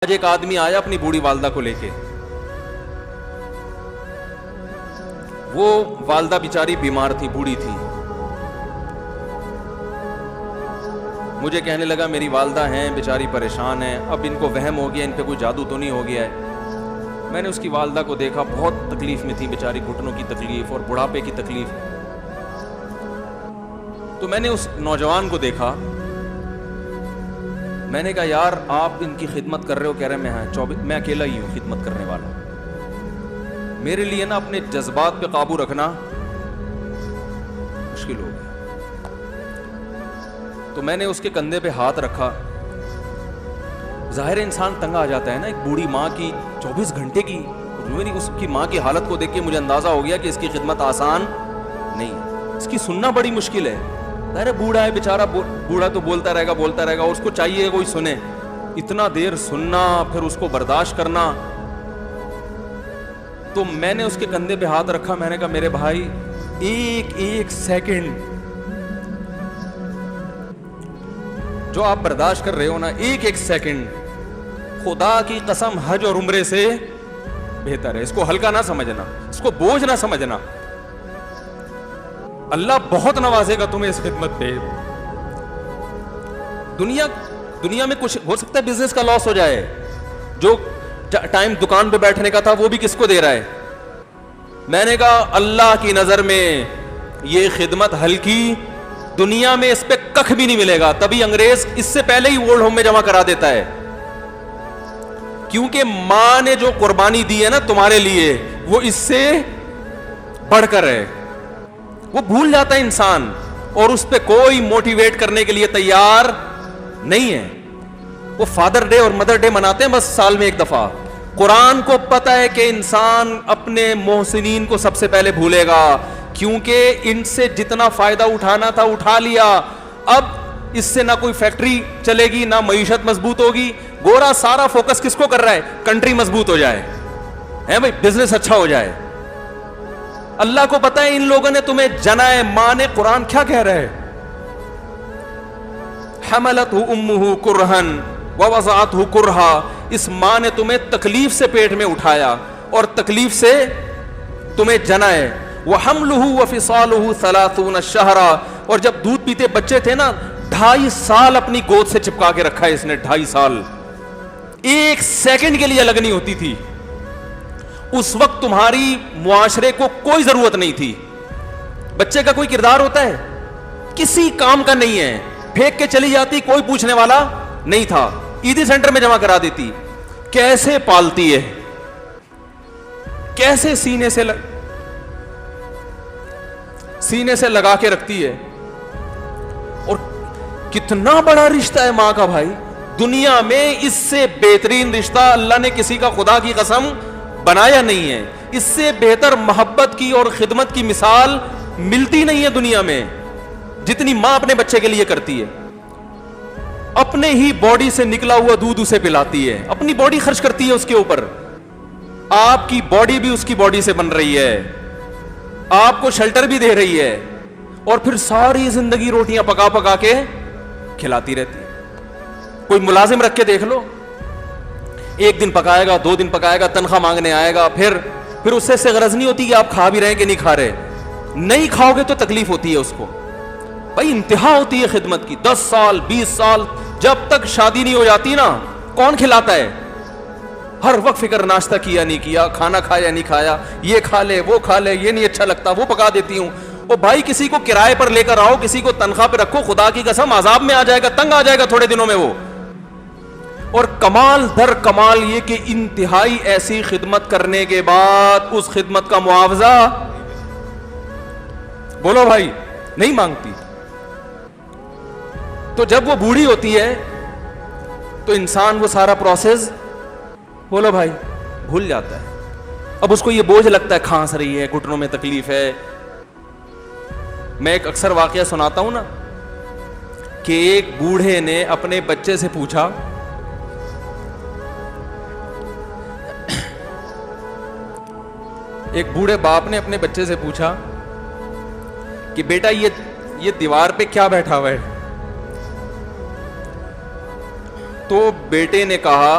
آج ایک آدمی آیا اپنی بوڑھی والدہ کو لے کے. وہ والدہ بیچاری بیمار تھی, بوڑھی تھی. مجھے کہنے لگا میری والدہ ہیں بیچاری پریشان ہیں, اب ان کو وہم ہو گیا, ان پہ کوئی جادو تو نہیں ہو گیا ہے. میں نے اس کی والدہ کو دیکھا, بہت تکلیف میں تھی بیچاری, گھٹنوں کی تکلیف اور بڑھاپے کی تکلیف. تو میں نے اس نوجوان کو دیکھا, میں نے کہا یار آپ ان کی خدمت کر رہے ہو؟ کہہ رہے میں اکیلا ہی ہوں خدمت کرنے والا. میرے لیے نا اپنے جذبات پہ قابو رکھنا مشکل ہو گیا. تو میں نے اس کے کندھے پہ ہاتھ رکھا. ظاہر انسان تنگ آ جاتا ہے نا, ایک بوڑھی ماں کی 24 گھنٹے کی, اس کی ماں کی حالت کو دیکھ کے مجھے اندازہ ہو گیا کہ اس کی خدمت آسان نہیں, اس کی سننا بڑی مشکل ہے. ارے بوڑھا ہے بیچارہ, بوڑھا تو بولتا رہے گا, اور اس کو چاہیے کوئی سنے. اتنا دیر سننا, پھر اس کو برداشت کرنا. تو میں نے اس کے کندھے پہ ہاتھ رکھا, میں نے کہا میرے بھائی ایک سیکنڈ جو آپ برداشت کر رہے ہو نا, ایک سیکنڈ خدا کی قسم حج اور عمرے سے بہتر ہے. اس کو ہلکا نہ سمجھنا, اس کو بوجھ نہ سمجھنا. اللہ بہت نوازے گا تمہیں اس خدمت پہ. دنیا میں کچھ ہو سکتا ہے بزنس کا لاس ہو جائے, جو ٹائم دکان پہ بیٹھنے کا تھا وہ بھی کس کو دے رہا ہے. میں نے کہا اللہ کی نظر میں یہ خدمت ہلکی, دنیا میں اس پہ کخ بھی نہیں ملے گا. تبھی انگریز اس سے پہلے ہی اولڈ ہوم میں جمع کرا دیتا ہے, کیونکہ ماں نے جو قربانی دی ہے نا تمہارے لیے, وہ اس سے بڑھ کر ہے. وہ بھول جاتا ہے انسان, اور اس پہ کوئی موٹیویٹ کرنے کے لیے تیار نہیں ہے. وہ فادر ڈے اور مدر ڈے مناتے ہیں بس سال میں ایک دفعہ. قرآن کو پتا ہے کہ انسان اپنے محسنین کو سب سے پہلے بھولے گا, کیونکہ ان سے جتنا فائدہ اٹھانا تھا اٹھا لیا. اب اس سے نہ کوئی فیکٹری چلے گی, نہ معیشت مضبوط ہوگی. گورا سارا فوکس کس کو کر رہا ہے؟ کنٹری مضبوط ہو جائے, ہے بھائی, بزنس اچھا ہو جائے. اللہ کو پتا ہے ان لوگوں نے تمہیں جنا ہے. ماں نے, قرآن کیا کہہ رہا ہے؟ حملتہ امہ کرہن ووضعتہ کرہا. اس ماں نے تمہیں تکلیف سے پیٹ میں اٹھایا اور تکلیف سے تمہیں جنا ہے. وحملہ وفصالہ 30 شہرا. اور جب دودھ پیتے بچے تھے نا, 2.5 سال اپنی گود سے چپکا کے رکھا ہے اس نے. 2.5 سال, ایک سیکنڈ کے لیے الگ نہیں ہوتی تھی. اس وقت تمہاری معاشرے کو کوئی ضرورت نہیں تھی. بچے کا کوئی کردار ہوتا ہے؟ کسی کام کا نہیں ہے. پھینک کے چلی جاتی, کوئی پوچھنے والا نہیں تھا. عیدی سینٹر میں جمع کرا دیتی. کیسے پالتی ہے, کیسے سینے سے لگا کے رکھتی ہے. اور کتنا بڑا رشتہ ہے ماں کا بھائی. دنیا میں اس سے بہترین رشتہ اللہ نے کسی کا خدا کی قسم بنایا نہیں ہے. اس سے بہتر محبت کی اور خدمت کی مثال ملتی نہیں ہے دنیا میں, جتنی ماں اپنے بچے کے لیے کرتی ہے. اپنے ہی باڈی سے نکلا ہوا دودھ اسے پلاتی ہے, اپنی باڈی خرچ کرتی ہے اس کے اوپر. آپ کی باڈی بھی اس کی باڈی سے بن رہی ہے, آپ کو شیلٹر بھی دے رہی ہے, اور پھر ساری زندگی روٹیاں پکا پکا کے کھلاتی رہتی ہے. کوئی ملازم رکھ کے دیکھ لو, 1 دن پکائے گا, 2 دن پکائے گا, تنخواہ مانگنے آئے گا. پھر اس سے غرض نہیں ہوتی کہ آپ کھا بھی رہے ہیں کہ نہیں کھا رہے. نہیں کھاؤ گے تو تکلیف ہوتی ہے اس کو. بھائی انتہا ہوتی ہے خدمت کی. 10 سال 20 سال, جب تک شادی نہیں ہو جاتی نا, کون کھلاتا ہے؟ ہر وقت فکر, ناشتہ کیا نہیں کیا, کھانا کھایا نہیں کھایا, یہ کھا لے وہ کھا لے, یہ نہیں اچھا لگتا وہ پکا دیتی ہوں. او بھائی کسی کو کرائے پر لے کر آؤ, کسی کو تنخواہ پہ رکھو, خدا کی قسم عذاب میں آ جائے گا, تنگ آ جائے گا تھوڑے دنوں میں وہ. اور کمال در کمال یہ کہ انتہائی ایسی خدمت کرنے کے بعد اس خدمت کا معاوضہ, بولو بھائی, نہیں مانگتی. تو جب وہ بوڑھی ہوتی ہے تو انسان وہ سارا پروسیس, بولو بھائی, بھول جاتا ہے. اب اس کو یہ بوجھ لگتا ہے, کھانس رہی ہے, گھٹنوں میں تکلیف ہے. میں ایک اکثر واقعہ سناتا ہوں نا, کہ ایک بوڑھے نے اپنے بچے سے پوچھا, ایک بوڑھے باپ نے اپنے بچے سے پوچھا کہ بیٹا یہ دیوار پہ کیا بیٹھا ہوا ہے؟ تو بیٹے نے کہا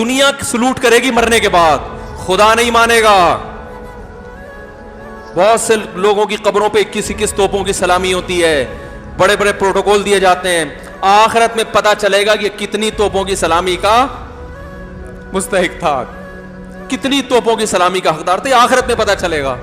دنیا سلوٹ کرے گی مرنے کے بعد, خدا نہیں مانے گا. بہت سے لوگوں کی قبروں پہ 21 توپوں کی سلامی ہوتی ہے, بڑے بڑے پروٹوکول دیے جاتے ہیں. آخرت میں پتا چلے گا کہ کتنی توپوں کی سلامی کا مستحق تھا, کتنی توپوں کی سلامی کا حقدار تھے, آخرت میں پتا چلے گا.